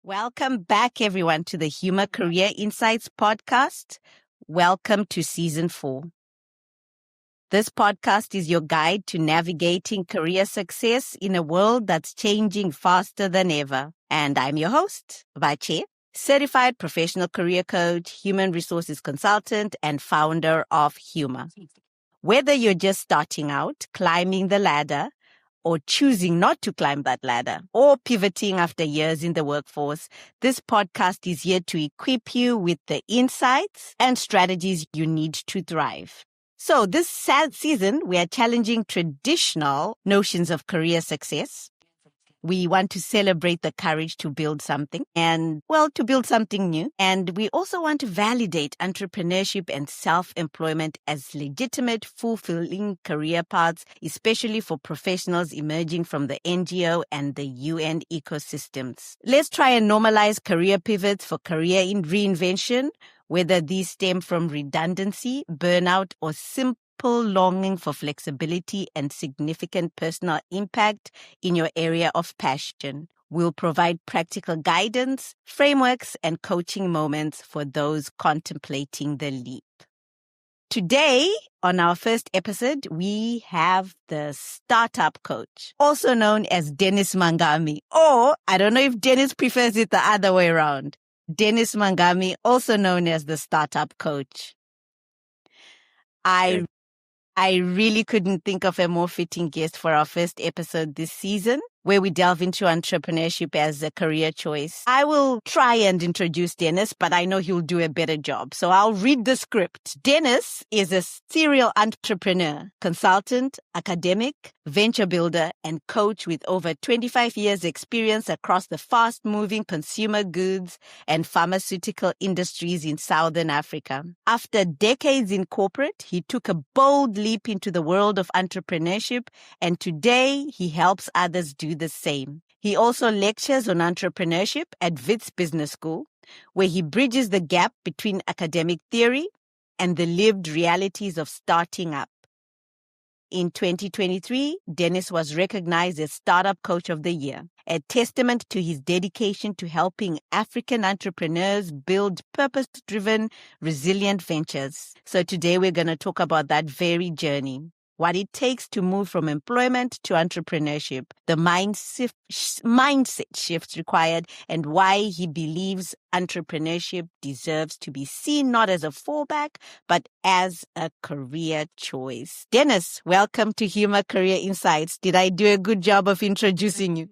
Welcome back, everyone, to the HUMHR Career Insights podcast. Welcome to Season 4. This podcast is your guide to navigating career success in a world that's changing faster than ever. And I'm your host, Batje, certified professional career coach, human resources consultant, and founder of HUMHR. Whether you're just starting out, climbing the ladder, or choosing not to climb that ladder, or pivoting after years in the workforce, this podcast is here to equip you with the insights and strategies you need to thrive. So this season, we are challenging traditional notions of career success. We want to celebrate the courage to build something to build something new. And we also want to validate entrepreneurship and self-employment as legitimate, fulfilling career paths, especially for professionals emerging from the NGO and the UN ecosystems. Let's try and normalize career pivots for career reinvention, whether these stem from redundancy, burnout, or simple longing for flexibility and significant personal impact in your area of passion. We'll provide practical guidance, frameworks, and coaching moments for those contemplating the leap. Today, on our first episode, we have the startup coach, also known as Dennis Mhangami, or I don't know if Dennis prefers it the other way around. Dennis Mhangami, also known as the startup coach. I really couldn't think of a more fitting guest for our first episode this season, where we delve into entrepreneurship as a career choice. I will try and introduce Dennis, but I know he'll do a better job. So I'll read the script. Dennis is a serial entrepreneur, consultant, academic, venture builder, and coach with over 25 years experience across the fast-moving consumer goods and pharmaceutical industries in Southern Africa. After decades in corporate, he took a bold leap into the world of entrepreneurship, and today he helps others do the same. He also lectures on entrepreneurship at Wits Business School, where he bridges the gap between academic theory and the lived realities of starting up. In 2023, Dennis was recognized as Startup Coach of the Year, a testament to his dedication to helping African entrepreneurs build purpose-driven, resilient ventures. So today we're going to talk about that very journey, what it takes to move from employment to entrepreneurship, the mindset shifts required, and why he believes entrepreneurship deserves to be seen not as a fallback, but as a career choice. Dennis, welcome to HUMHR Career Insights. Did I do a good job of introducing you?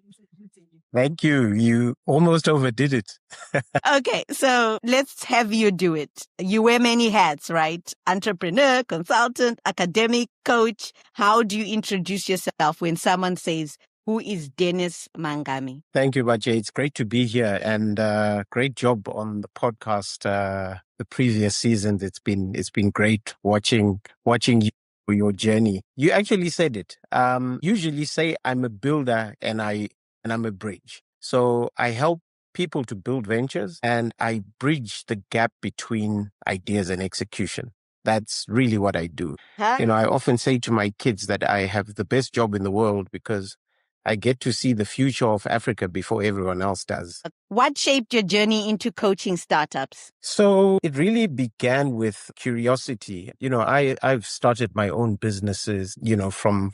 Thank you. You almost overdid it. Okay, so let's have you do it. You wear many hats, right? Entrepreneur, consultant, academic, coach. How do you introduce yourself when someone says, "Who is Dennis Mhangami?" Thank you, Batje. It's great to be here, and great job on the podcast. The previous seasons, it's been great watching you for your journey. You actually said it. Usually say I'm a builder and I'm a bridge. So I help people to build ventures, and I bridge the gap between ideas and execution. That's really what I do. I often say to my kids that I have the best job in the world because I get to see the future of Africa before everyone else does. What shaped your journey into coaching startups? So it really began with curiosity. I've started my own businesses, from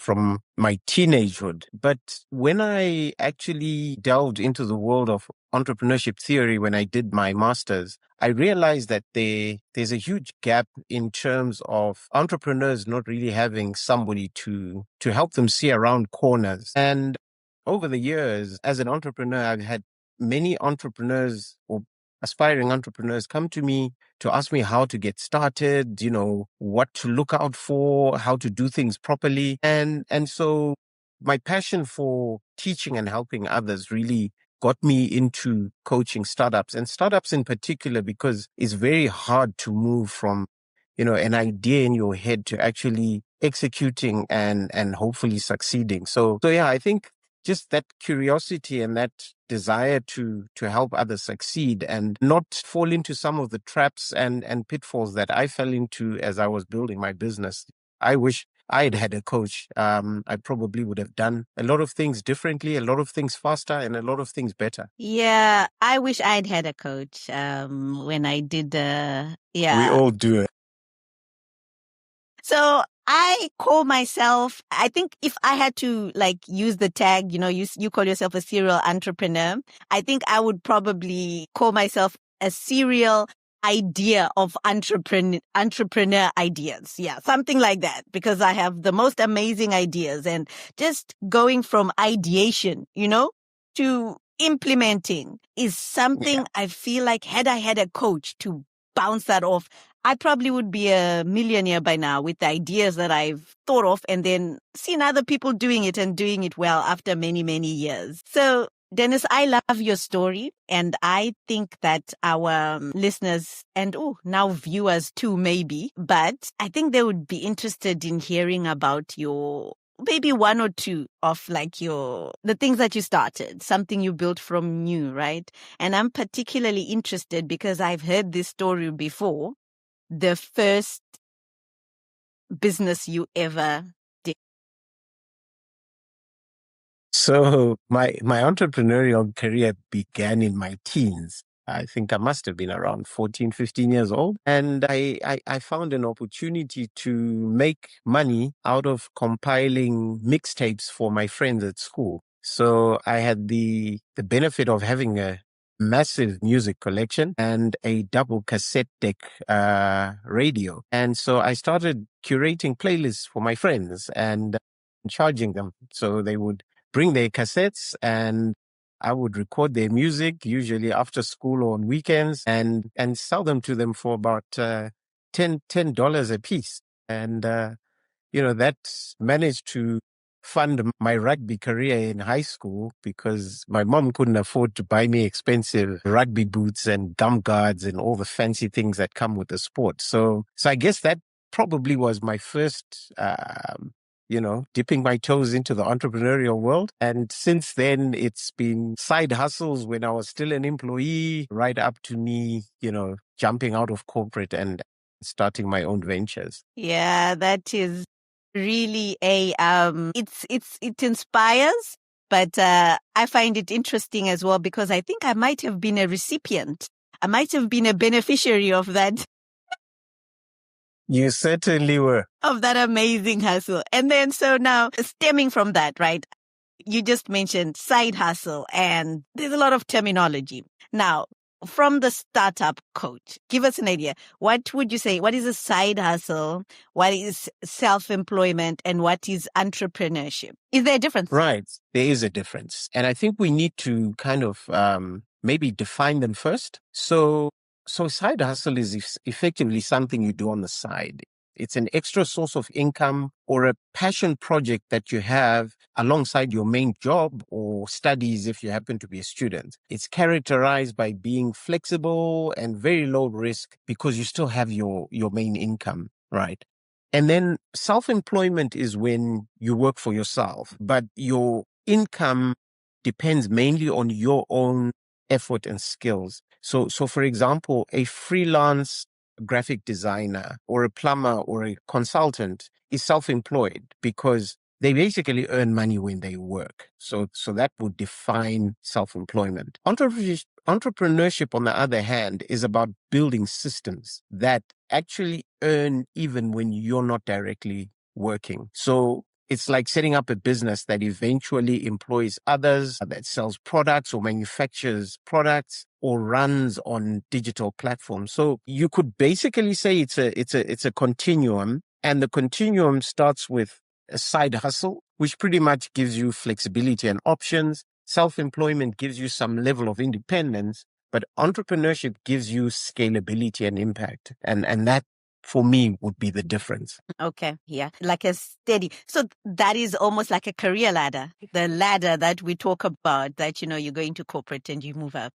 my teenagehood. But when I actually delved into the world of entrepreneurship theory, when I did my master's, I realized that there's a huge gap in terms of entrepreneurs not really having somebody to help them see around corners. And over the years, as an entrepreneur, I've had many entrepreneurs or aspiring entrepreneurs come to me to ask me how to get started, what to look out for, how to do things properly. And so my passion for teaching and helping others really got me into coaching startups, and startups in particular, because it's very hard to move from, an idea in your head to actually executing and hopefully succeeding. So yeah, I think just that curiosity and that desire to help others succeed and not fall into some of the traps and pitfalls that I fell into as I was building my business. I wish I had had a coach, I probably would have done a lot of things differently, a lot of things faster, and a lot of things better. Yeah, I wish I'd had a coach when I did. We all do it. So I call myself, I think if I had to like use the tag, you call yourself a serial entrepreneur, I think I would probably call myself a serial idea of entrepreneur ideas. Yeah, something like that, because I have the most amazing ideas, and just going from ideation, to implementing is something I feel like had I had a coach to bounce that off, I probably would be a millionaire by now with the ideas that I've thought of and then seen other people doing it and doing it well after many, many years. So, Dennis, I love your story, and I think that our listeners and now viewers too, maybe, but I think they would be interested in hearing about your maybe one or two of like the things that you started, something you built from new, right? And I'm particularly interested because I've heard this story before. The first business you ever did. So my entrepreneurial career began in my teens. I think I must have been around 14, 15 years old. And I found an opportunity to make money out of compiling mixtapes for my friends at school. So I had the benefit of having a massive music collection and a double cassette deck radio. And so I started curating playlists for my friends and charging them. So they would bring their cassettes and I would record their music, usually after school or on weekends, and sell them to them for about $10 a piece. And that managed to fund my rugby career in high school because my mom couldn't afford to buy me expensive rugby boots and gum guards and all the fancy things that come with the sport. So I guess that probably was my first, dipping my toes into the entrepreneurial world. And since then, it's been side hustles when I was still an employee, right up to me, jumping out of corporate and starting my own ventures. Yeah, that is really it inspires, but I find it interesting as well because I think I might have been a recipient. I might have been a beneficiary of that. You certainly were. Of that amazing hustle. And then so now stemming from that, right? You just mentioned side hustle and there's a lot of terminology. Now, from the startup coach, give us an idea. What would you say? What is a side hustle? What is self-employment? And what is entrepreneurship? Is there a difference? Right. There is a difference. And I think we need to kind of maybe define them first. So side hustle is effectively something you do on the side. It's an extra source of income or a passion project that you have alongside your main job or studies if you happen to be a student. It's characterized by being flexible and very low risk because you still have your main income, right? And then self-employment is when you work for yourself, but your income depends mainly on your own effort and skills. So for example, a freelance graphic designer or a plumber or a consultant is self-employed because they basically earn money when they work. So that would define self-employment. Entrepreneurship, on the other hand, is about building systems that actually earn even when you're not directly working. So it's like setting up a business that eventually employs others, that sells products or manufactures products or runs on digital platforms. So you could basically say it's a continuum, and the continuum starts with a side hustle, which pretty much gives you flexibility and options. Self-employment gives you some level of independence, but entrepreneurship gives you scalability and impact. And that, for me, would be the difference. Okay, yeah, like a steady. So that is almost like a career ladder, the ladder that we talk about, that, you go into corporate and you move up.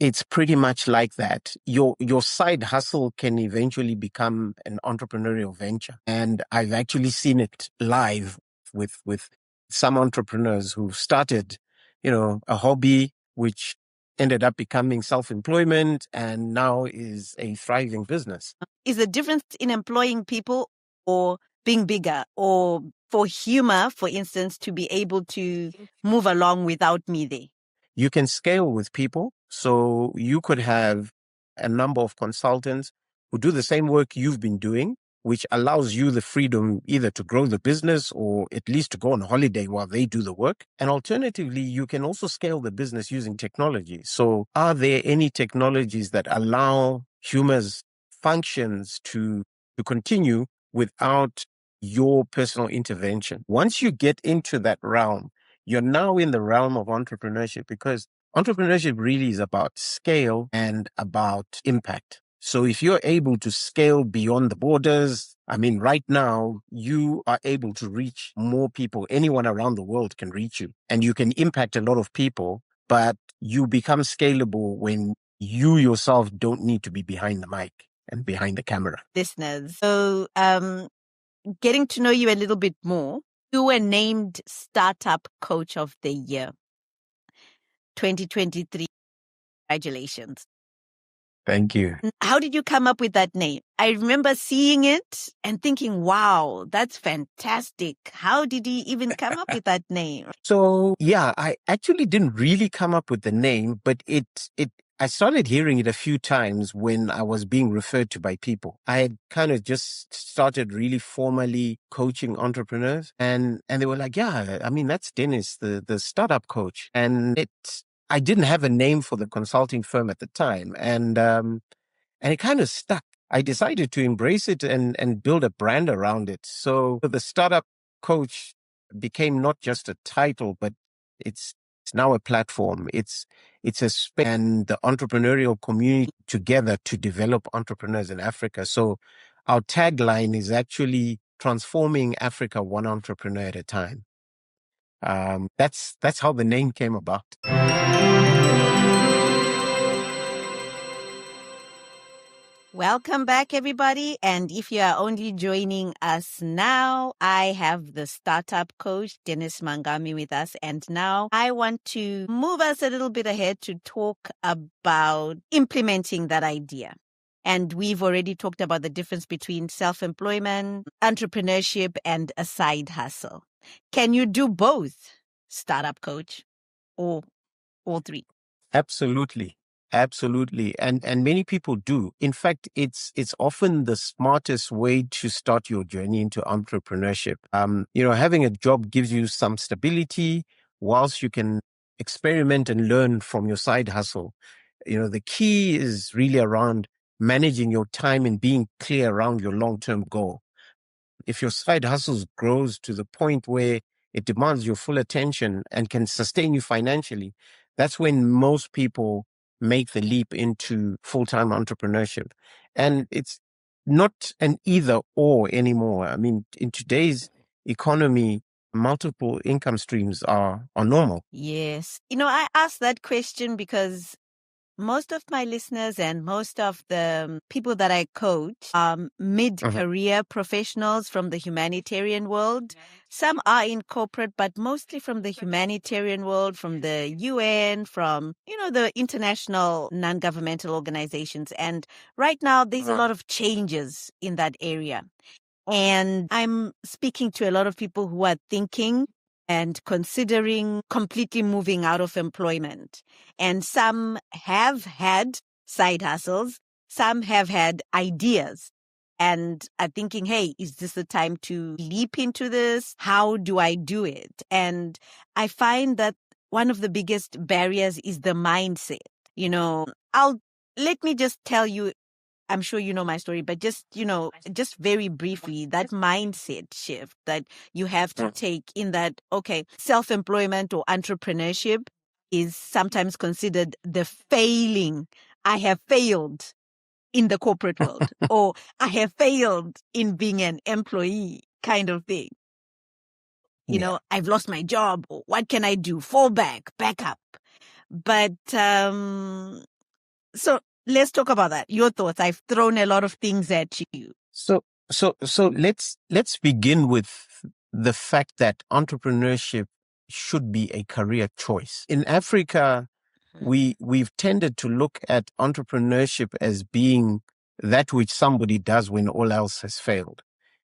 It's pretty much like that. Your side hustle can eventually become an entrepreneurial venture. And I've actually seen it live with some entrepreneurs who started, a hobby, which ended up becoming self-employment and now is a thriving business. Is the difference in employing people or being bigger, or for humor, for instance, to be able to move along without me there? You can scale with people. So you could have a number of consultants who do the same work you've been doing, which allows you the freedom either to grow the business or at least to go on holiday while they do the work. And alternatively, you can also scale the business using technology. So are there any technologies that allow humans functions to continue without your personal intervention? Once you get into that realm, you're now in the realm of entrepreneurship, because entrepreneurship really is about scale and about impact. So if you're able to scale beyond the borders, I mean, right now, you are able to reach more people. Anyone around the world can reach you, and you can impact a lot of people, but you become scalable when you yourself don't need to be behind the mic and behind the camera. Listeners, so getting to know you a little bit more, you were named Startup Coach of the Year 2023. Congratulations. Thank you. How did you come up with that name? I remember seeing it and thinking, wow, that's fantastic. How did he even come up with that name? So, yeah, I actually didn't really come up with the name, but I started hearing it a few times when I was being referred to by people. I had kind of just started really formally coaching entrepreneurs, and they were like, yeah, I mean, that's Dennis, the startup coach. And I didn't have a name for the consulting firm at the time. And it kind of stuck. I decided to embrace it and build a brand around it. So the startup coach became not just a title, but it's now a platform. It's a space and the entrepreneurial community together to develop entrepreneurs in Africa. So our tagline is actually transforming Africa one entrepreneur at a time. That's how the name came about. Welcome back, everybody. And if you are only joining us now, I have the startup coach, Dennis Mhangami, with us. And now I want to move us a little bit ahead to talk about implementing that idea. And we've already talked about the difference between self-employment, entrepreneurship, and a side hustle. Can you do both, startup coach, or all three? Absolutely. Absolutely. And many people do. In fact, it's often the smartest way to start your journey into entrepreneurship. Having a job gives you some stability whilst you can experiment and learn from your side hustle. The key is really around managing your time and being clear around your long-term goal. If your side hustle grows to the point where it demands your full attention and can sustain you financially, that's when most people make the leap into full-time entrepreneurship. And it's not an either or anymore. I mean, in today's economy, multiple income streams are normal. Yes. I asked that question because most of my listeners and most of the people that I coach are mid-career professionals from the humanitarian world. Some are in corporate, but mostly from the humanitarian world, from the UN, from, the international non-governmental organizations. And right now, there's a lot of changes in that area. And I'm speaking to a lot of people who are thinking and considering completely moving out of employment. And some have had side hustles, some have had ideas and are thinking, hey, is this the time to leap into this? How do I do it? And I find that one of the biggest barriers is the mindset. Let me just tell you, I'm sure you know my story, but just very briefly, that mindset shift that you have to take in that, okay, self-employment or entrepreneurship is sometimes considered the failing. I have failed in the corporate world, or I have failed in being an employee kind of thing. I've lost my job, or what can I do? Fall back up. But, so let's talk about that. Your thoughts. I've thrown a lot of things at you. So let's begin with the fact that entrepreneurship should be a career choice. In Africa, we've tended to look at entrepreneurship as being that which somebody does when all else has failed.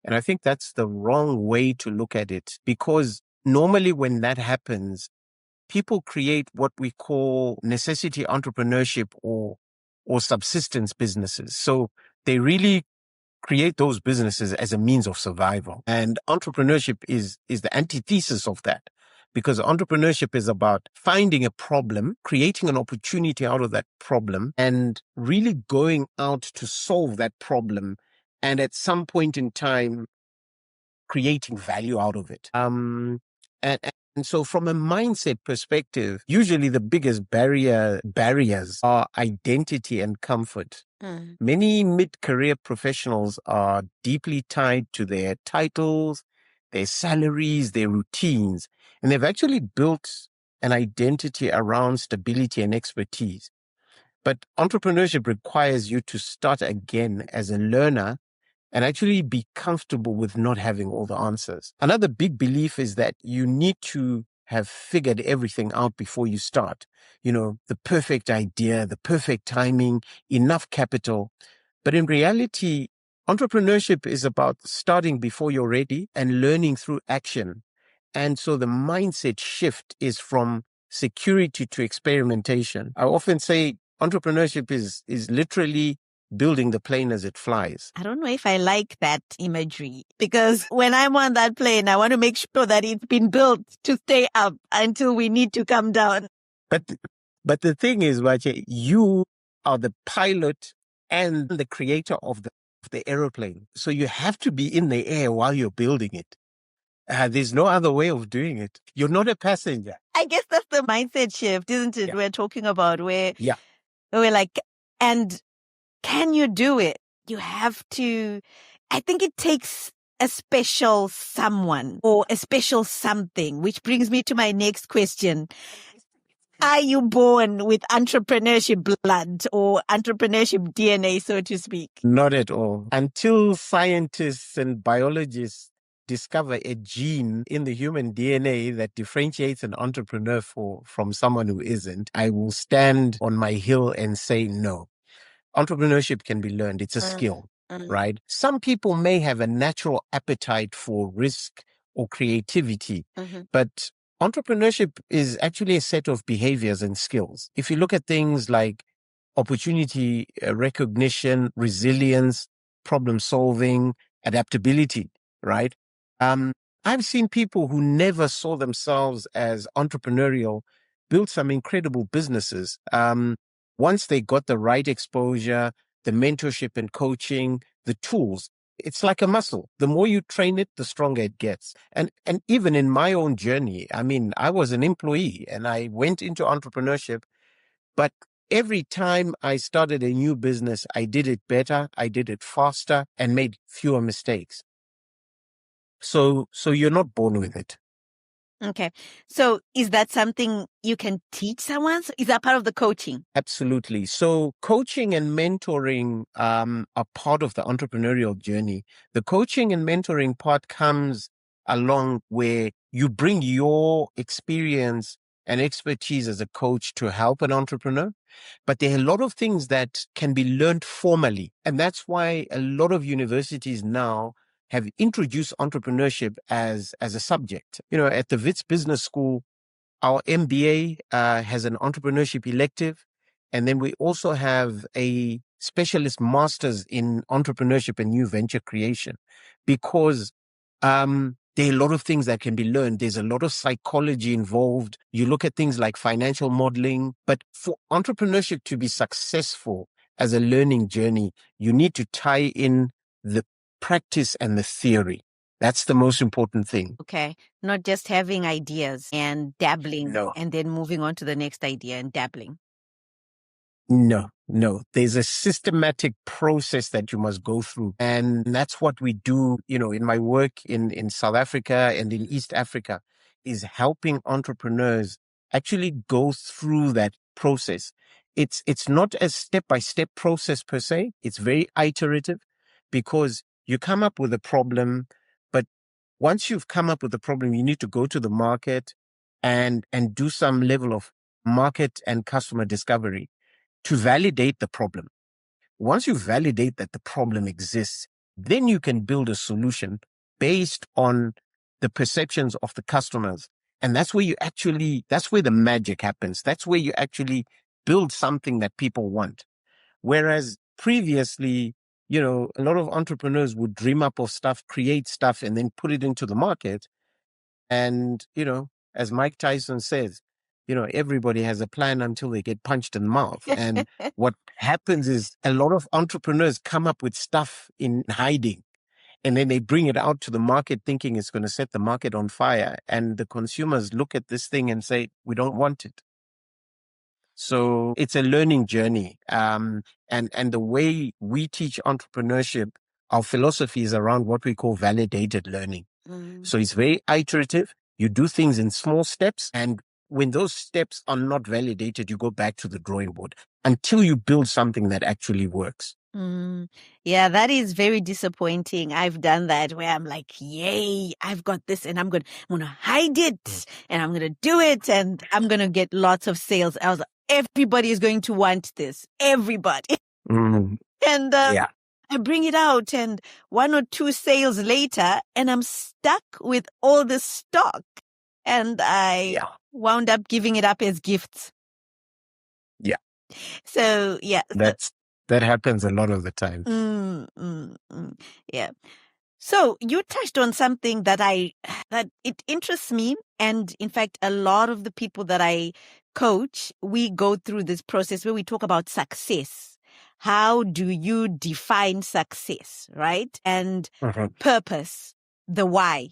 And I think that's the wrong way to look at it, because normally when that happens, people create what we call necessity entrepreneurship or subsistence businesses. So they really create those businesses as a means of survival. And entrepreneurship is the antithesis of that, because entrepreneurship is about finding a problem, creating an opportunity out of that problem, and really going out to solve that problem. And at some point in time, creating value out of it. And, and so from a mindset perspective, usually the biggest barriers are identity and comfort. Many mid-career professionals are deeply tied to their titles, their salaries, their routines, and they've actually built an identity around stability and expertise. But entrepreneurship requires you to start again as a learner and actually be comfortable with not having all the answers. Another big belief is that you need to have figured everything out before you start. You know, the perfect idea, the perfect timing, enough capital. But in reality, entrepreneurship is about starting before you're ready and learning through action. And so the mindset shift is from security to experimentation. I often say entrepreneurship is literally building the plane as it flies. I don't know if I like that imagery, because when I'm on that plane, I want to make sure that it's been built to stay up until we need to come down. But the thing is, Batje, you are the pilot and the creator of the aeroplane. So you have to be in the air while you're building it. There's no other way of doing it. You're not a passenger. I guess that's the mindset shift, isn't it? Yeah. We're talking about where Yeah. we're like, and can you do it? You have to, I think it takes a special someone or a special something, which brings me to my next question. Are you born with entrepreneurship blood or entrepreneurship DNA, so to speak? Not at all. Until scientists and biologists discover a gene in the human DNA that differentiates an entrepreneur from someone who isn't, I will stand on my hill and say no. Entrepreneurship can be learned. It's a skill, right? Some people may have a natural appetite for risk or creativity, but entrepreneurship is actually a set of behaviors and skills. If you look at things like opportunity recognition, resilience, problem solving, adaptability, right? I've seen people who never saw themselves as entrepreneurial build some incredible businesses. Once they got the right exposure, the mentorship and coaching, the tools, it's like a muscle. The more you train it, the stronger it gets. And even in my own journey, I mean, I was an employee and I went into entrepreneurship, but every time I started a new business, I did it better, I did it faster, and made fewer mistakes. So you're not born with it. Okay. So is that something you can teach someone? Is that part of the coaching? Absolutely. So coaching and mentoring are part of the entrepreneurial journey. The coaching and mentoring part comes along where you bring your experience and expertise as a coach to help an entrepreneur. But there are a lot of things that can be learned formally. And that's why a lot of universities now have introduced entrepreneurship as a subject. You know, at the Wits Business School, our MBA has an entrepreneurship elective. And then we also have a specialist master's in entrepreneurship and new venture creation, because there are a lot of things that can be learned. There's a lot of psychology involved. You look at things like financial modeling, but for entrepreneurship to be successful as a learning journey, you need to tie in the practice and the theory. That's the most important thing. Okay. Not just having ideas and dabbling No. and then moving on to the next idea and dabbling. No. There's a systematic process that you must go through. And that's what we do, you know, in my work in South Africa and in East Africa, is helping entrepreneurs actually go through that process. It's not a step-by-step process per se. It's very iterative, because you come up with a problem, but once you've come up with a problem, you need to go to the market and do some level of market and customer discovery to validate the problem. Once you validate that the problem exists, Then you can build a solution based on the perceptions of the customers. And that's where that's where the magic happens. That's where you actually build something that people want. Whereas previously, a lot of entrepreneurs would dream up of stuff, create stuff, and then put it into the market. And, as Mike Tyson says, everybody has a plan until they get punched in the mouth. And what happens is a lot of entrepreneurs come up with stuff in hiding, and then they bring it out to the market thinking it's going to set the market on fire. And the consumers look at this thing and say, we don't want it. So it's a learning journey. And the way we teach entrepreneurship, our philosophy is around what we call validated learning. So it's very iterative. You do things in small steps. And when those steps are not validated, you go back to the drawing board until you build something that actually works. Yeah, that is very disappointing. I've done that where I'm like, yay, I've got this and I'm going to hide it and I'm going to do it and I'm going to get lots of sales. I was like, everybody is going to want this. Everybody. And Yeah. I bring it out and 1 or 2 sales later and I'm stuck with all the stock and I wound up giving it up as gifts. Yeah. So, yeah. That happens a lot of the time. Yeah. So you touched on something that it interests me. And in fact, a lot of the people that I coach, we go through this process where we talk about success. How do you define success, right? And purpose, the why.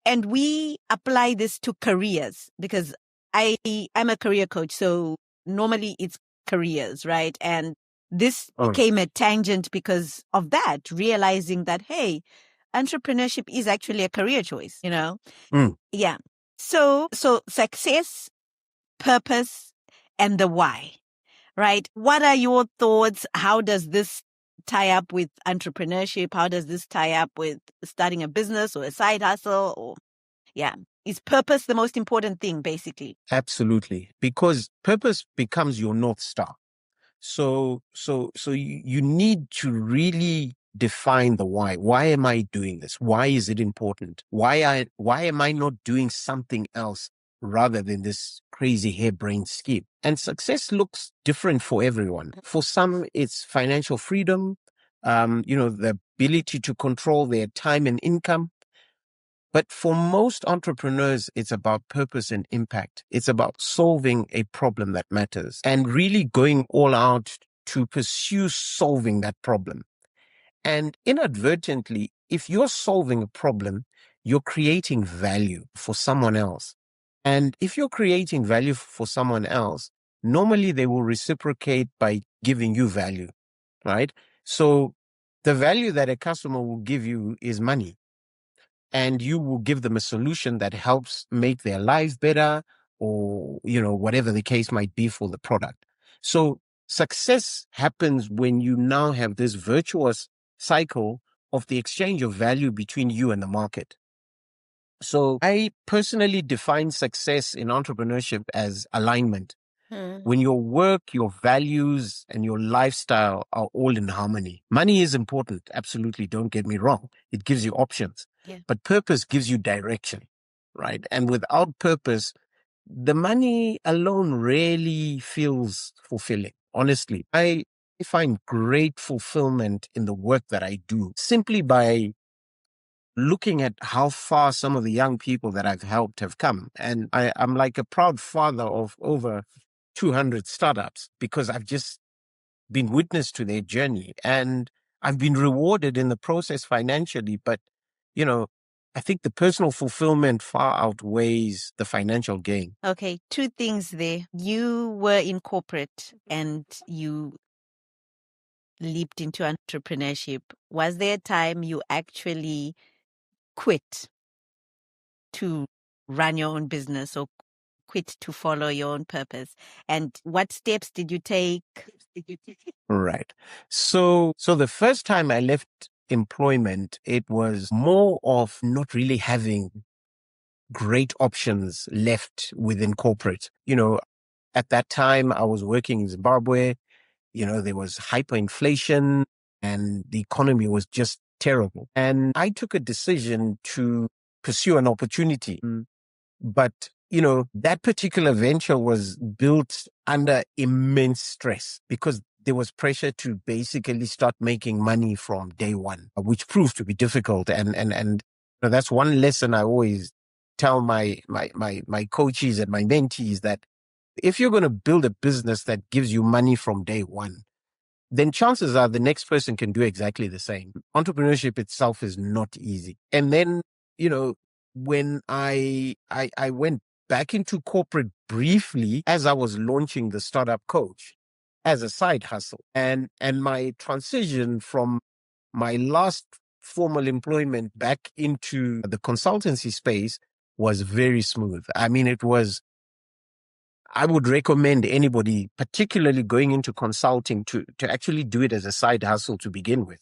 And we apply this to careers because I'm a career coach. So normally it's careers, right? And this became a tangent because of that, realizing that, hey, entrepreneurship is actually a career choice, Yeah. So success, purpose, and the why, right? What are your thoughts? How does this tie up with entrepreneurship? How does this tie up with starting a business or a side hustle? Is purpose the most important thing, basically? Absolutely. Because purpose becomes your North Star. So you need to really define the why. Why am I doing this? Why is it important? Why am I not doing something else rather than this crazy harebrained scheme? And success looks different for everyone. For some, it's financial freedom, the ability to control their time and income. But for most entrepreneurs, it's about purpose and impact. It's about solving a problem that matters and really going all out to pursue solving that problem. And inadvertently, if you're solving a problem, you're creating value for someone else. And if you're creating value for someone else, normally they will reciprocate by giving you value, right? So the value that a customer will give you is money. And you will give them a solution that helps make their lives better or, whatever the case might be for the product. So success happens when you now have this virtuous cycle of the exchange of value between you and the market. So I personally define success in entrepreneurship as alignment. When your work, your values, and your lifestyle are all in harmony. Money is important. Absolutely. Don't get me wrong. It gives you options. Yeah. But purpose gives you direction, right? And without purpose, the money alone rarely feels fulfilling. Honestly, I find great fulfillment in the work that I do simply by looking at how far some of the young people that I've helped have come. And I'm like a proud father of over 200 startups because I've just been witness to their journey and I've been rewarded in the process financially. But, I think the personal fulfillment far outweighs the financial gain. Okay, 2 things there. You were in corporate and you leaped into entrepreneurship. Was there a time you actually quit to run your own business or quit to follow your own purpose? And what steps did you take? Right. So the first time I left employment, it was more of not really having great options left within corporate. At that time I was working in Zimbabwe, there was hyperinflation and the economy was just terrible. And I took a decision to pursue an opportunity. But, that particular venture was built under immense stress because there was pressure to basically start making money from day one, which proved to be difficult. And that's one lesson I always tell my coaches and my mentees, that if you're going to build a business that gives you money from day one, then chances are the next person can do exactly the same. Entrepreneurship itself is not easy. And then, when I went back into corporate briefly as I was launching the Startup Coach as a side hustle, and my transition from my last formal employment back into the consultancy space was very smooth. I mean, I would recommend anybody, particularly going into consulting, to actually do it as a side hustle to begin with.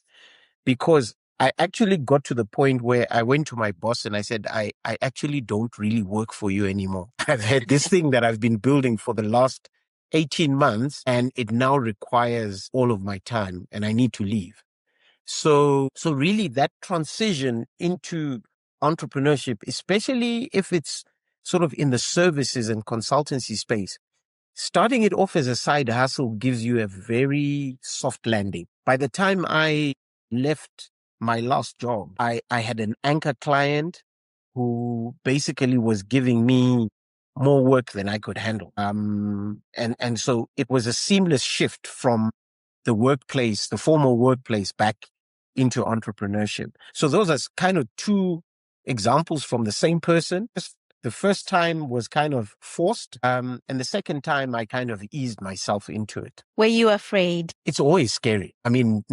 Because I actually got to the point where I went to my boss and I said, I actually don't really work for you anymore. I've had this thing that I've been building for the last 18 months and it now requires all of my time and I need to leave. So really that transition into entrepreneurship, especially if it's sort of in the services and consultancy space, starting it off as a side hustle gives you a very soft landing. By the time I left my last job, I had an anchor client who basically was giving me more work than I could handle. And so it was a seamless shift from the workplace, the formal workplace, back into entrepreneurship. So those are kind of two examples from the same person. The first time was kind of forced, and the second time I kind of eased myself into it. Were you afraid? It's always scary. I mean,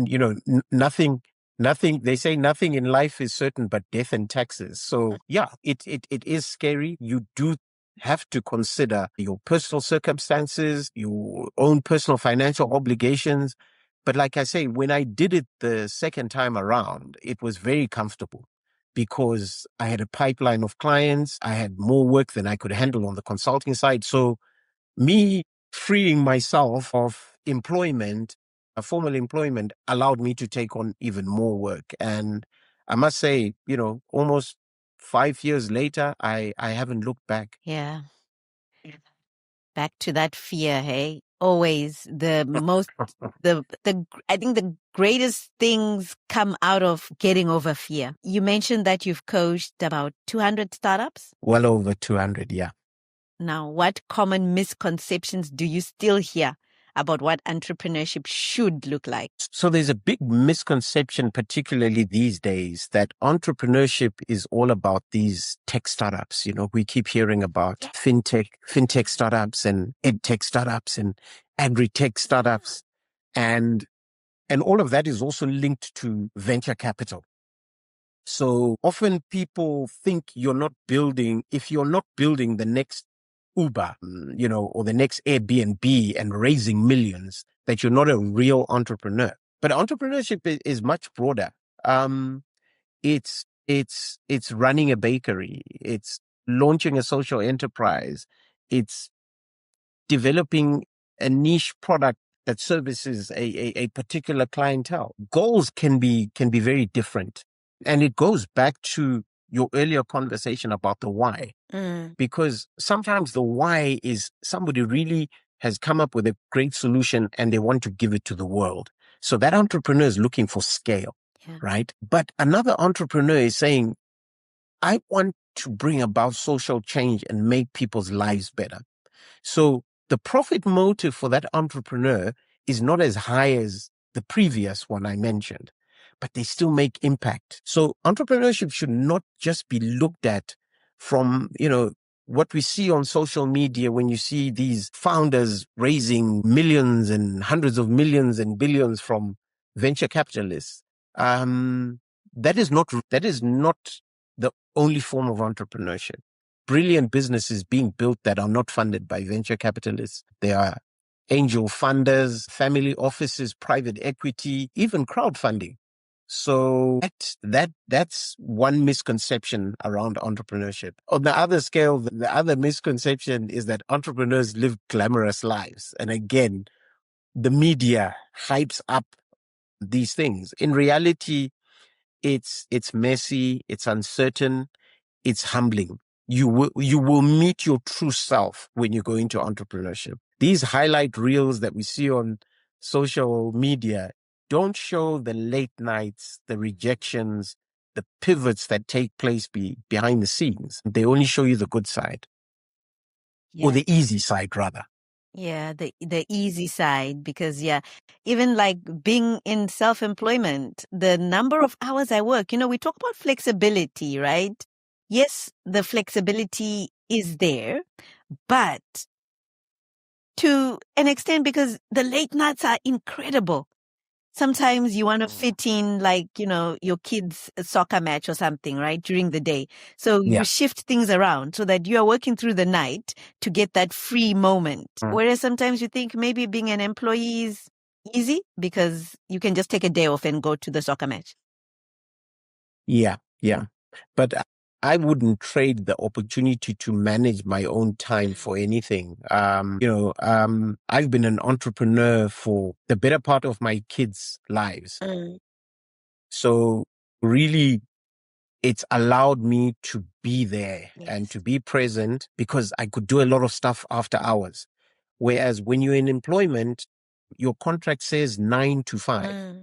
nothing, they say nothing in life is certain but death and taxes. So yeah, it is scary. You do have to consider your personal circumstances, your own personal financial obligations. But like I say, when I did it the second time around, it was very comfortable because I had a pipeline of clients. I had more work than I could handle on the consulting side. So me freeing myself of employment, a formal employment, allowed me to take on even more work. And I must say, almost 5 years later, I haven't looked back. Yeah. Back to that fear, hey? Always the most, I think the greatest things come out of getting over fear. You mentioned that you've coached about 200 startups? Well over 200, yeah. Now, what common misconceptions do you still hear about what entrepreneurship should look like? So there's a big misconception, particularly these days, that entrepreneurship is all about these tech startups. We keep hearing about fintech startups and edtech startups and agri-tech startups. And all of that is also linked to venture capital. So often people think if you're not building the next Uber, or the next Airbnb and raising millions, that you're not a real entrepreneur. But entrepreneurship is much broader. It's running a bakery. It's launching a social enterprise. It's developing a niche product that services a particular clientele. Goals can be very different. And it goes back to your earlier conversation about the why. Because sometimes the why is somebody really has come up with a great solution and they want to give it to the world. So that entrepreneur is looking for scale, right? But another entrepreneur is saying, I want to bring about social change and make people's lives better. So the profit motive for that entrepreneur is not as high as the previous one I mentioned, but they still make impact. So entrepreneurship should not just be looked at from, what we see on social media when you see these founders raising millions and hundreds of millions and billions from venture capitalists. That is not the only form of entrepreneurship. Brilliant businesses being built that are not funded by venture capitalists. They are angel funders, family offices, private equity, even crowdfunding. So that's one misconception around entrepreneurship. On the other scale, the other misconception is that entrepreneurs live glamorous lives. And again, the media hypes up these things. In reality, It's messy, it's uncertain, it's humbling. You will meet your true self when you go into entrepreneurship. These highlight reels that we see on social media don't show the late nights, the rejections, the pivots that take place behind the scenes. They only show you the good side, or the easy side rather. Yeah, the easy side, because even like being in self-employment, the number of hours I work, we talk about flexibility, right? Yes, the flexibility is there, but to an extent, because the late nights are incredible. Sometimes you want to fit in, like, your kid's soccer match or something, right, during the day. So you shift things around so that you are working through the night to get that free moment. Whereas sometimes you think maybe being an employee is easy because you can just take a day off and go to the soccer match. Yeah. But I wouldn't trade the opportunity to manage my own time for anything. I've been an entrepreneur for the better part of my kids' lives. So really, it's allowed me to be there and to be present, because I could do a lot of stuff after hours. Whereas when you're in employment, your contract says 9 to 5.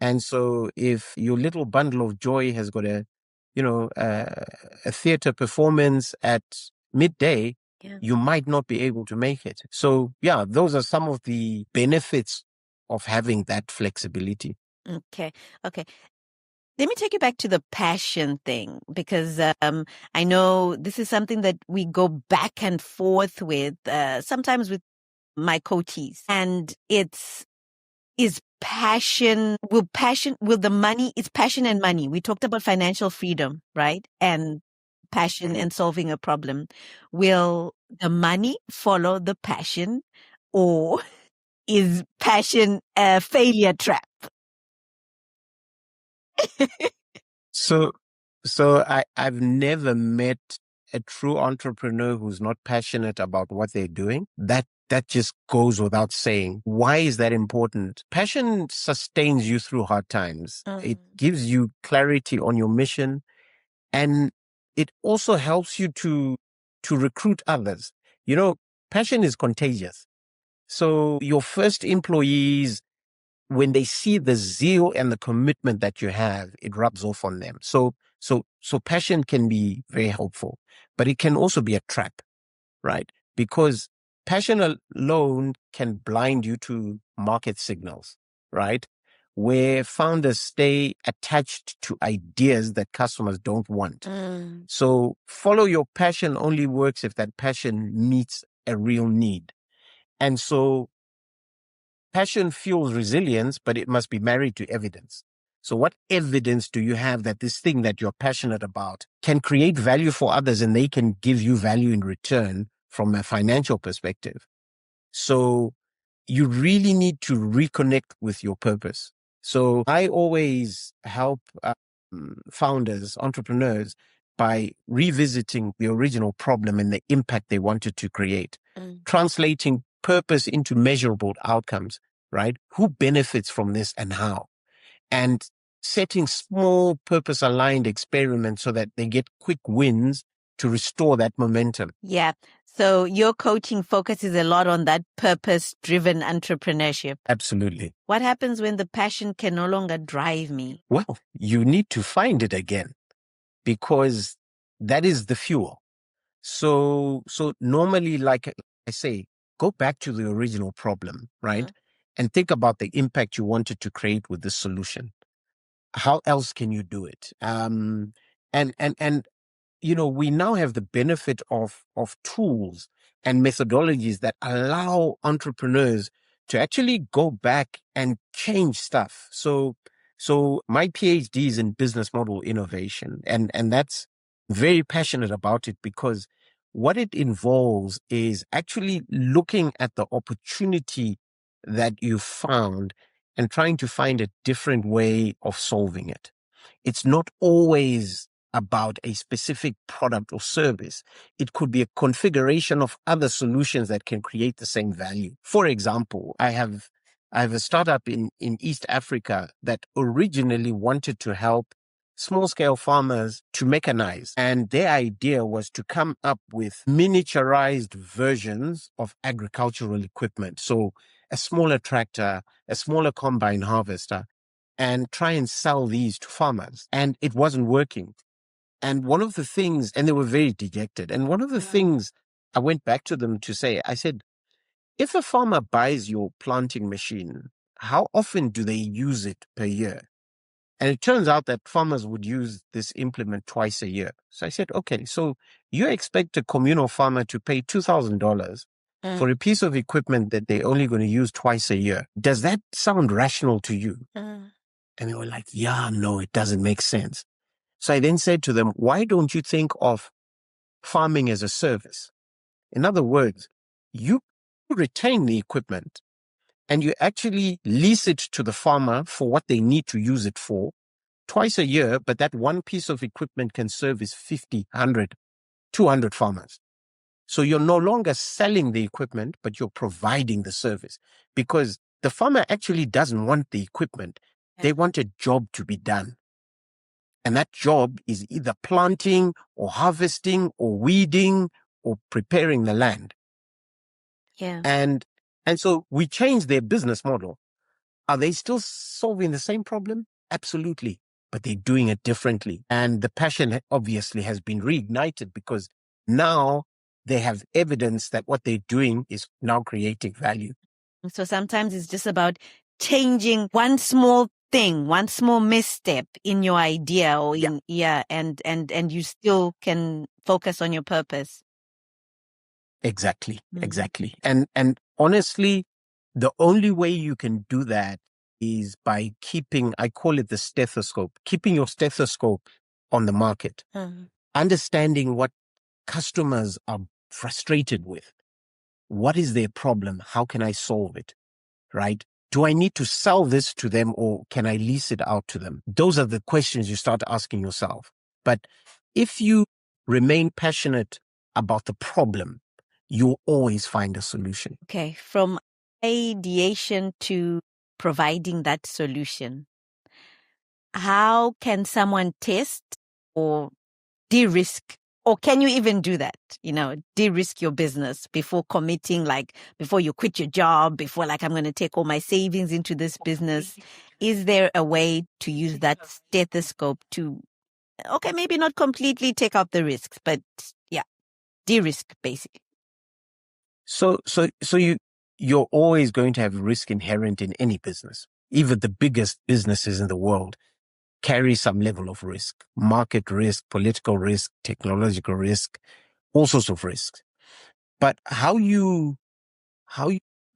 And so if your little bundle of joy has got a theater performance at midday, you might not be able to make it. So those are some of the benefits of having that flexibility. Okay. Let me take you back to the passion thing, because I know this is something that we go back and forth with, sometimes with my coachees. And is passion, will the money, it's passion and money. We talked about financial freedom, right? And passion and solving a problem. Will the money follow the passion, or is passion a failure trap? So I've never met a true entrepreneur who's not passionate about what they're doing. That just goes without saying. Why is that important? Passion sustains you through hard times. It gives you clarity on your mission, and it also helps you to recruit others. Passion is contagious. So your first employees, when they see the zeal and the commitment that you have, it rubs off on them. So passion can be very helpful, but it can also be a trap, right? Because passion alone can blind you to market signals, right? Where founders stay attached to ideas that customers don't want. So follow your passion only works if that passion meets a real need. And so passion fuels resilience, but it must be married to evidence. So what evidence do you have that this thing that you're passionate about can create value for others, and they can give you value in return from a financial perspective? So you really need to reconnect with your purpose. So I always help founders, entrepreneurs, by revisiting the original problem and the impact they wanted to create, translating purpose into measurable outcomes, right? Who benefits from this and how? And setting small purpose-aligned experiments so that they get quick wins to restore that momentum. Yeah. So your coaching focuses a lot on that purpose-driven entrepreneurship. Absolutely. What happens when the passion can no longer drive me? Well, you need to find it again, because that is the fuel. So normally, like I say, go back to the original problem, right? And think about the impact you wanted to create with the solution. How else can you do it? And we now have the benefit of tools and methodologies that allow entrepreneurs to actually go back and change stuff. So my PhD is in business model innovation, and that's very passionate about it, because what it involves is actually looking at the opportunity that you found and trying to find a different way of solving it. It's not always about a specific product or service. It could be a configuration of other solutions that can create the same value. For example, I have a startup in East Africa that originally wanted to help small-scale farmers to mechanize. And their idea was to come up with miniaturized versions of agricultural equipment. So a smaller tractor, a smaller combine harvester, and try and sell these to farmers. And it wasn't working. And one of the things, and they were very dejected. And one of the things I went back to them to say, I said, if a farmer buys your planting machine, how often do they use it per year? And it turns out that farmers would use this implement twice a year. So I said, okay, so you expect a communal farmer to pay $2,000 for a piece of equipment that they're only going to use twice a year. Does that sound rational to you? And they were like, yeah, no, it doesn't make sense. So I then said to them, why don't you think of farming as a service? In other words, you retain the equipment and you actually lease it to the farmer for what they need to use it for twice a year, but that one piece of equipment can service 50, 100, 200 farmers. So you're no longer selling the equipment, but you're providing the service because the farmer actually doesn't want the equipment. They want a job to be done. And that job is either planting or harvesting or weeding or preparing the land. Yeah. And so we changed their business model. Are they still solving the same problem? Absolutely. But they're doing it differently. And the passion obviously has been reignited because now they have evidence that what they're doing is now creating value. So sometimes it's just about changing one small thing, one small misstep in your idea or in, and you still can focus on your purpose. Exactly. And honestly, the only way you can do that is by keeping, I call it the stethoscope, keeping your stethoscope on the market, understanding what customers are frustrated with. What is their problem? How can I solve it? Right? Do I need to sell this to them or can I lease it out to them? Those are the questions you start asking yourself. But if you remain passionate about the problem, you'll always find a solution. Okay. From ideation to providing that solution, how can someone test or de-risk, or can you even do that? De-risk your business before committing, like before you quit your job, before like I'm going to take all my savings into this business. Is there a way to use that stethoscope to, okay, maybe not completely take out the risks, but yeah, de-risk basically? So you're always going to have risk inherent in any business. Even the biggest businesses in the world carry some level of risk, market risk, political risk, technological risk, all sorts of risks. But how you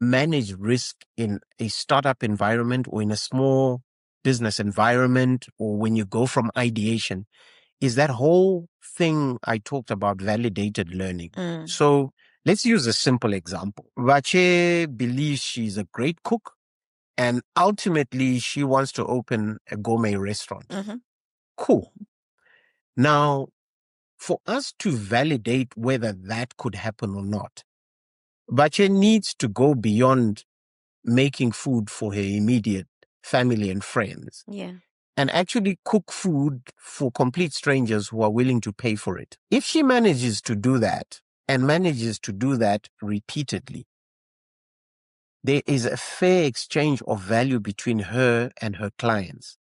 manage risk in a startup environment or in a small business environment, or when you go from ideation, is that whole thing I talked about, validated learning. So let's use a simple example. Batje believes she's a great cook and ultimately she wants to open a gourmet restaurant. Cool. Now, for us to validate whether that could happen or not, Batje needs to go beyond making food for her immediate family and friends. Yeah. And actually cook food for complete strangers who are willing to pay for it. If she manages to do that and manages to do that repeatedly, there is a fair exchange of value between her and her clients,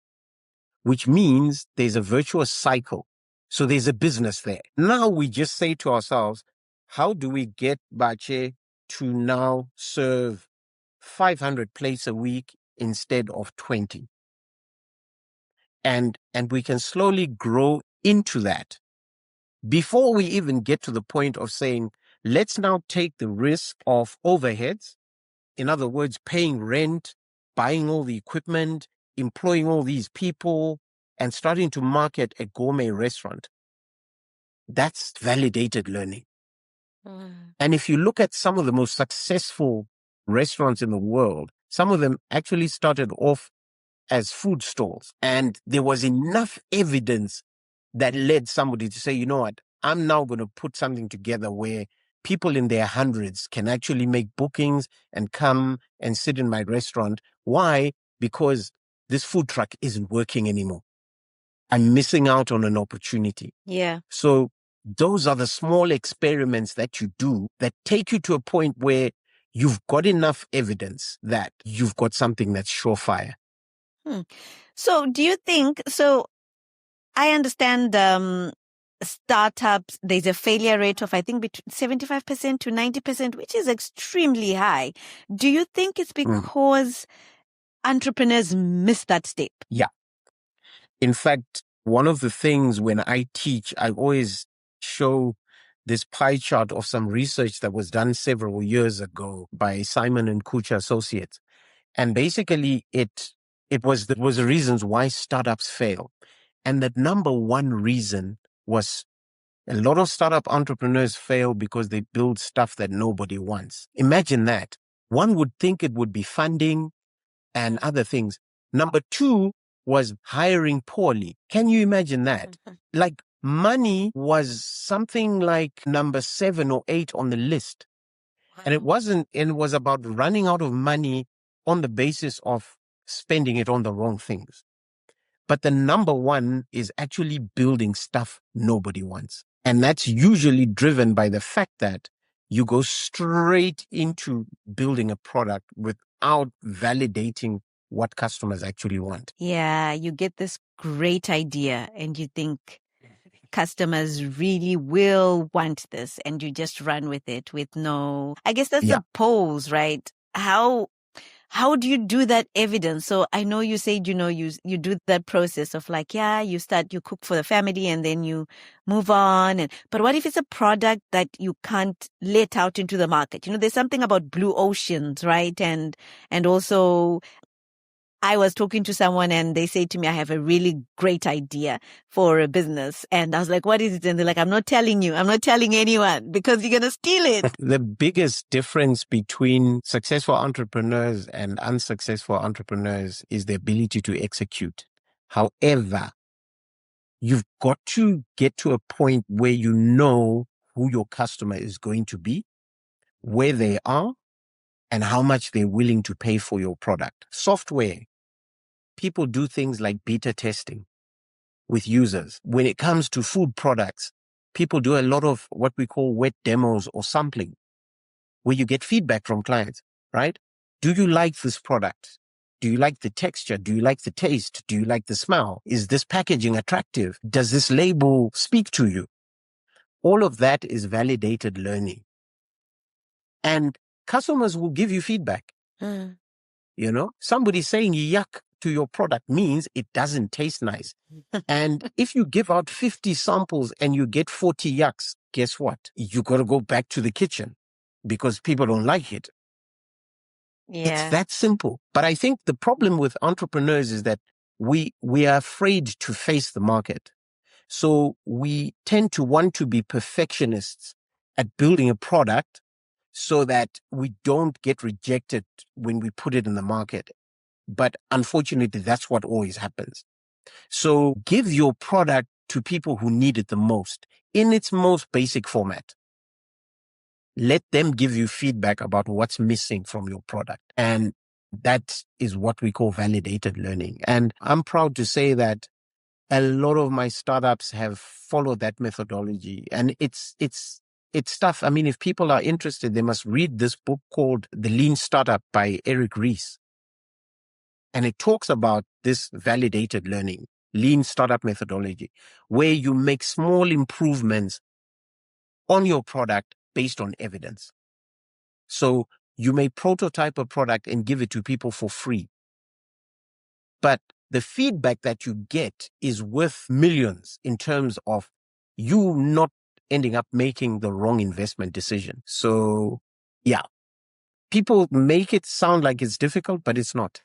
which means there's a virtuous cycle. So there's a business there. Now we just say to ourselves, how do we get Batje to now serve 500 plates a week instead of 20? And we can slowly grow into that before we even get to the point of saying, let's now take the risk of overheads. In other words, paying rent, buying all the equipment, employing all these people, and starting to market a gourmet restaurant. That's validated learning. And if you look at some of the most successful restaurants in the world, some of them actually started off as food stalls. And there was enough evidence that led somebody to say, you know what, I'm now going to put something together where people in their hundreds can actually make bookings and come and sit in my restaurant. Why? Because this food truck isn't working anymore. I'm missing out on an opportunity. Yeah. So those are the small experiments that you do that take you to a point where you've got enough evidence that you've got something that's surefire. So do you think, so I understand startups, there's a failure rate of, I think, between 75% to 90%, which is extremely high. Do you think it's because entrepreneurs miss that step? Yeah. In fact, one of the things when I teach, I always show this pie chart of some research that was done several years ago by Simon and Kucher Associates. And basically it was the reasons why startups fail. And the number one reason was a lot of startup entrepreneurs fail because they build stuff that nobody wants. Imagine that. One would think it would be funding and other things. Number two was hiring poorly. Can you imagine that? Like money was something like number 7 or 8 on the list. And it was about running out of money on the basis of spending it on the wrong things. But the number one is actually building stuff nobody wants. And that's usually driven by the fact that you go straight into building a product without validating what customers actually want. Yeah, you get this great idea and you think customers really will want this and you just run with it with no, I guess that's the pose, right? How do you do that evidence? So I know you said, you do that process of like, you cook for the family and then you move on. But what if it's a product that you can't let out into the market? There's something about blue oceans, right? And also I was talking to someone and they say to me, I have a really great idea for a business. And I was like, what is it? And they're like, I'm not telling you. I'm not telling anyone because you're going to steal it. The biggest difference between successful entrepreneurs and unsuccessful entrepreneurs is the ability to execute. However, you've got to get to a point where you know who your customer is going to be, where they are, and how much they're willing to pay for your product. Software. People do things like beta testing with users. When it comes to food products, people do a lot of what we call wet demos or sampling, where you get feedback from clients, right? Do you like this product? Do you like the texture? Do you like the taste? Do you like the smell? Is this packaging attractive? Does this label speak to you? All of that is validated learning. And customers will give you feedback. Somebody saying yuck to your product means it doesn't taste nice. And if you give out 50 samples and you get 40 yucks, guess what? You got to go back to the kitchen because people don't like it. Yeah. It's that simple. But I think the problem with entrepreneurs is that we are afraid to face the market. So we tend to want to be perfectionists at building a product so that we don't get rejected when we put it in the market. But unfortunately, that's what always happens. So give your product to people who need it the most in its most basic format. Let them give you feedback about what's missing from your product. And that is what we call validated learning. And I'm proud to say that a lot of my startups have followed that methodology. And it's tough. I mean, if people are interested, they must read this book called The Lean Startup by Eric Ries. And it talks about this validated learning, lean startup methodology, where you make small improvements on your product based on evidence. So you may prototype a product and give it to people for free. But the feedback that you get is worth millions in terms of you not ending up making the wrong investment decision. So, people make it sound like it's difficult, but it's not.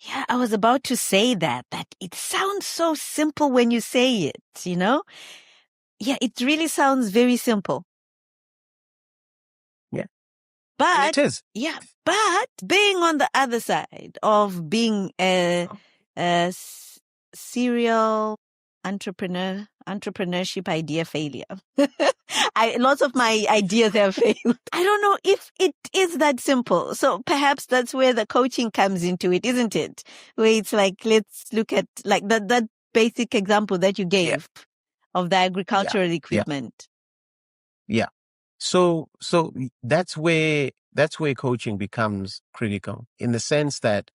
Yeah, I was about to say that it sounds so simple when you say it, Yeah, it really sounds very simple. Yeah. But it is. Yeah, but being on the other side of being a serial entrepreneurship idea failure. Lots of my ideas have failed. I don't know if it is that simple. So perhaps that's where the coaching comes into it, isn't it? Where it's like, let's look at like that basic example that you gave of the agricultural equipment. Yeah. So that's where coaching becomes critical, in the sense that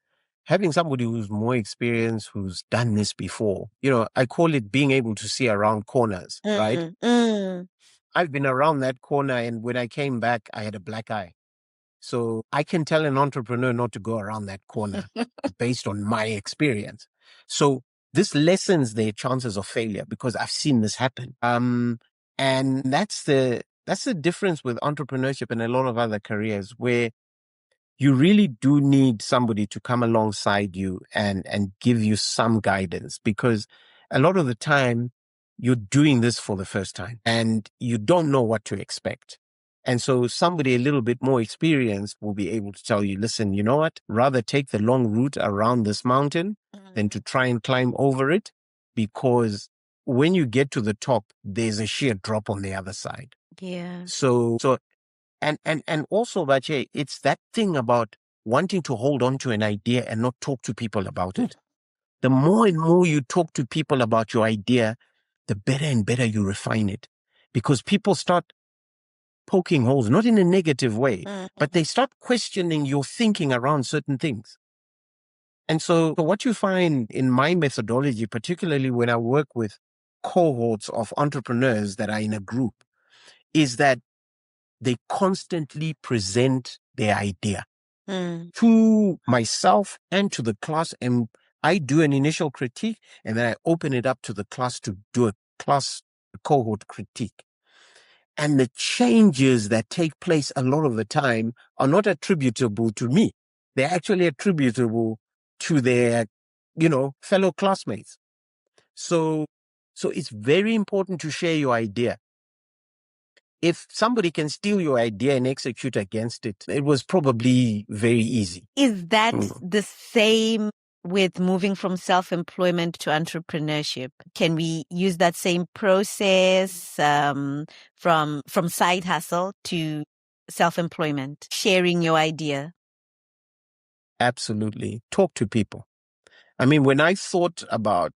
having somebody who's more experienced, who's done this before, I call it being able to see around corners, right? I've been around that corner, and when I came back, I had a black eye. So I can tell an entrepreneur not to go around that corner based on my experience. So this lessens their chances of failure, because I've seen this happen. And that's the difference with entrepreneurship and a lot of other careers, where you really do need somebody to come alongside you and give you some guidance, because a lot of the time you're doing this for the first time and you don't know what to expect. And so somebody a little bit more experienced will be able to tell you, listen, you know what, rather take the long route around this mountain than to try and climb over it, because when you get to the top, there's a sheer drop on the other side. Yeah. So and also, Batje, it's that thing about wanting to hold on to an idea and not talk to people about it. The more and more you talk to people about your idea, the better and better you refine it, because people start poking holes, not in a negative way, but they start questioning your thinking around certain things. And so what you find in my methodology, particularly when I work with cohorts of entrepreneurs that are in a group, is that they constantly present their idea to myself and to the class. And I do an initial critique, and then I open it up to the class to do a class cohort critique. And the changes that take place a lot of the time are not attributable to me. They're actually attributable to their, fellow classmates. So it's very important to share your idea. If somebody can steal your idea and execute against it, it was probably very easy. Is that the same with moving from self-employment to entrepreneurship? Can we use that same process from side hustle to self-employment, sharing your idea? Absolutely. Talk to people. I mean, when I thought about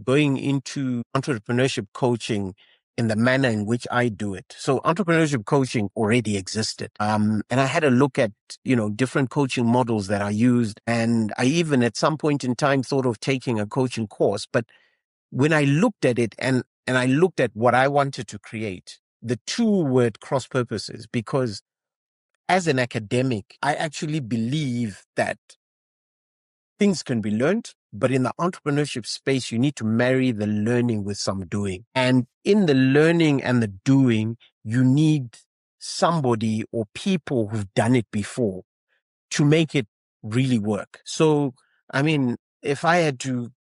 going into entrepreneurship coaching in the manner in which I do it. So entrepreneurship coaching already existed. And I had a look at, different coaching models that are used. And I even at some point in time thought of taking a coaching course. But when I looked at it and I looked at what I wanted to create, the two were at cross purposes, because as an academic, I actually believe that things can be learned, but in the entrepreneurship space, you need to marry the learning with some doing. And in the learning and the doing, you need somebody or people who've done it before to make it really work. So, I mean, if I had to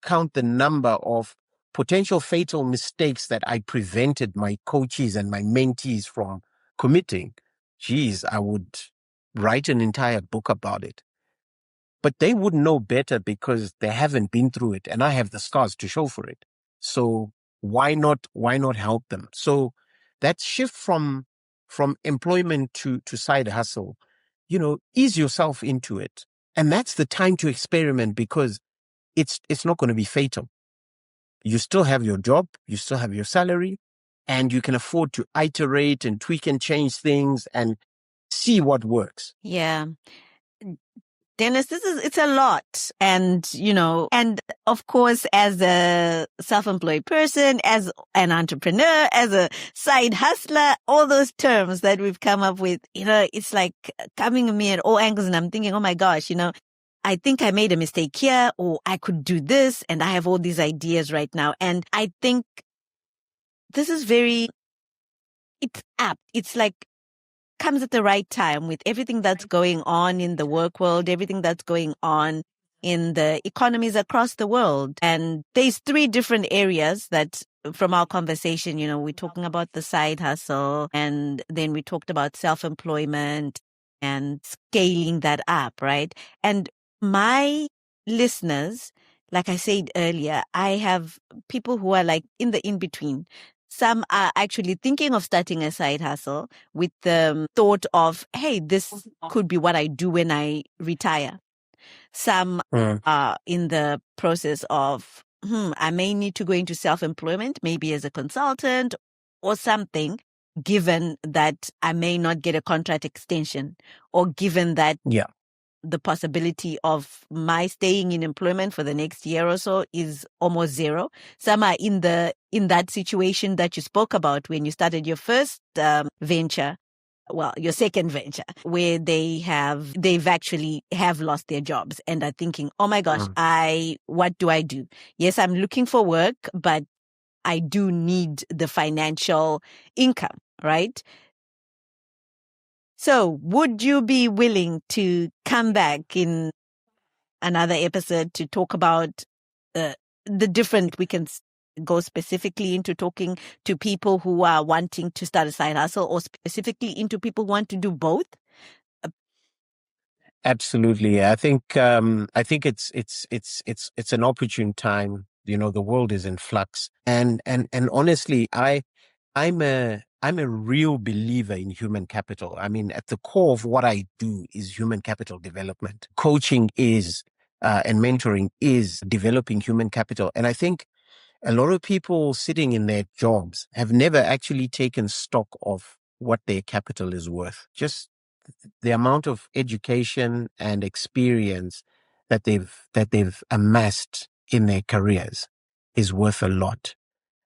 count the number of potential fatal mistakes that I prevented my coaches and my mentees from committing, geez, I would write an entire book about it. But they would know better because they haven't been through it, and I have the scars to show for it. So why not help them? So that shift from employment to side hustle, ease yourself into it. And that's the time to experiment, because it's not going to be fatal. You still have your job, you still have your salary, and you can afford to iterate and tweak and change things and see what works. Yeah. Dennis, it's a lot. And, and of course, as a self-employed person, as an entrepreneur, as a side hustler, all those terms that we've come up with, it's like coming at me at all angles. And I'm thinking, oh my gosh, I think I made a mistake here, or I could do this. And I have all these ideas right now. And I think this is it's apt. It's like, comes at the right time with everything that's going on in the work world, everything that's going on in the economies across the world. And there's three different areas that from our conversation, we're talking about the side hustle, and then we talked about self-employment and scaling that up, right? And my listeners, like I said earlier, I have people who are like in the in-between. Some are actually thinking of starting a side hustle with the thought of, hey, this could be what I do when I retire. Some are in the process of, I may need to go into self-employment, maybe as a consultant or something, given that I may not get a contract extension, or given that the possibility of my staying in employment for the next year or so is almost zero. Some are in that situation that you spoke about when you started your first venture. Well, your second venture, where they've actually have lost their jobs and are thinking, oh my gosh, what do I do? Yes, I'm looking for work, but I do need the financial income, right? So would you be willing to come back in another episode to talk about the different, we can go specifically into talking to people who are wanting to start a side hustle, or specifically into people who want to do both? Absolutely. I think it's an opportune time. The world is in flux. And honestly, I'm a real believer in human capital. I mean, at the core of what I do is human capital development. Coaching is and mentoring is developing human capital. And I think a lot of people sitting in their jobs have never actually taken stock of what their capital is worth. Just the amount of education and experience that they've amassed in their careers is worth a lot,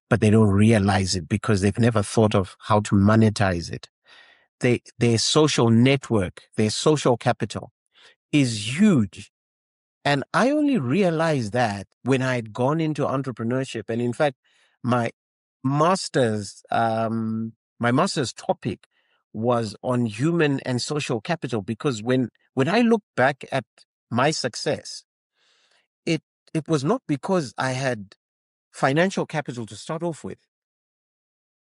but they don't realize it because they've never thought of how to monetize it. Their social network, their social capital is huge. And I only realized that when I had gone into entrepreneurship. And in fact, my master's, my master's topic was on human and social capital, because when I look back at my success, it was not because I had financial capital to start off with.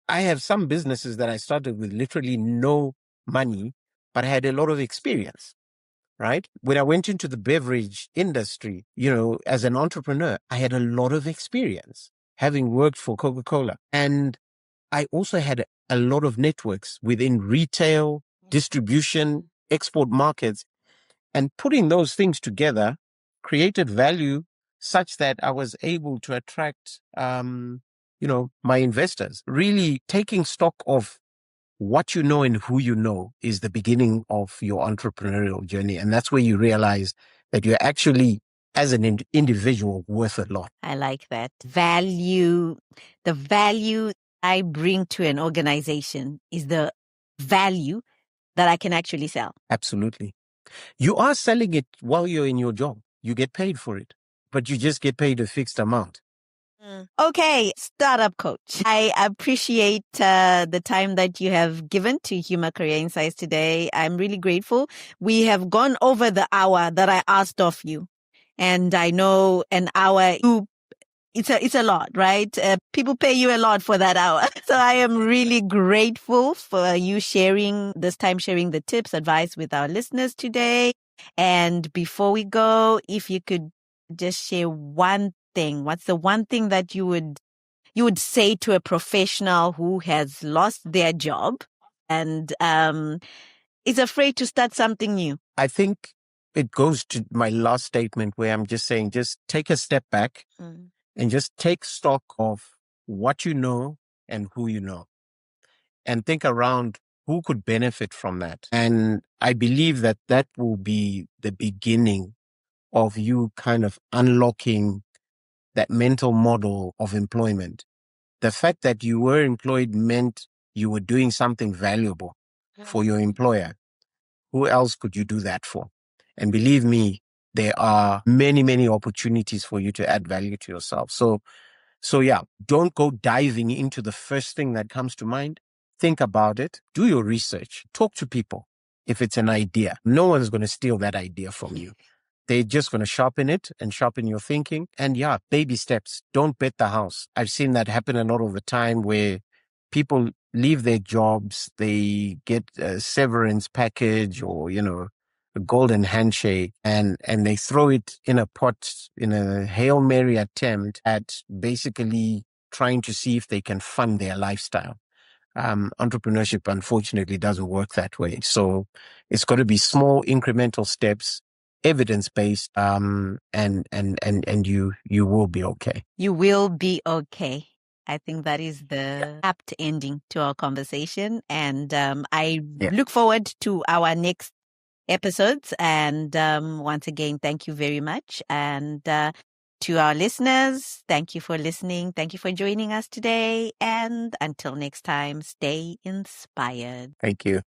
I have some businesses that I started with literally no money, but I had a lot of experience, right? When I went into the beverage industry, as an entrepreneur, I had a lot of experience having worked for Coca-Cola. And I also had a lot of networks within retail, distribution, export markets, and putting those things together created value such that I was able to attract, my investors. Really taking stock of what you know and who you know is the beginning of your entrepreneurial journey. And that's where you realize that you're actually, as an individual, worth a lot. I like that. The value I bring to an organization is the value that I can actually sell. Absolutely. You are selling it while you're in your job. You get paid for it, but you just get paid a fixed amount. Okay, startup coach. I appreciate the time that you have given to HUMHR Career Insights today. I'm really grateful. We have gone over the hour that I asked of you. And I know an hour, it's a lot, right? People pay you a lot for that hour. So I am really grateful for you sharing the tips, advice with our listeners today. And before we go, if you could just share one thing, what's the one thing that you would say to a professional who has lost their job and is afraid to start something new? I think it goes to my last statement, where I'm just saying, just take a step back and just take stock of what you know and who you know, and think around who could benefit from that. And I believe that that will be the beginning of you kind of unlocking that mental model of employment. The fact that you were employed meant you were doing something valuable for your employer. Who else could you do that for? And believe me, there are many, many opportunities for you to add value to yourself. So yeah, don't go diving into the first thing that comes to mind. Think about it. Do your research. Talk to people. If it's an idea, no one's going to steal that idea from you. They're just going to sharpen it and sharpen your thinking. And yeah, baby steps. Don't bet the house. I've seen that happen a lot of the time, where people leave their jobs, they get a severance package or, a golden handshake, and they throw it in a pot in a Hail Mary attempt at basically trying to see if they can fund their lifestyle. Entrepreneurship, unfortunately, doesn't work that way. So it's got to be small incremental steps. evidence-based, and you will be okay. You will be okay. I think that is the apt ending to our conversation. And I look forward to our next episodes. And once again, thank you very much. And to our listeners, thank you for listening. Thank you for joining us today. And until next time, stay inspired. Thank you.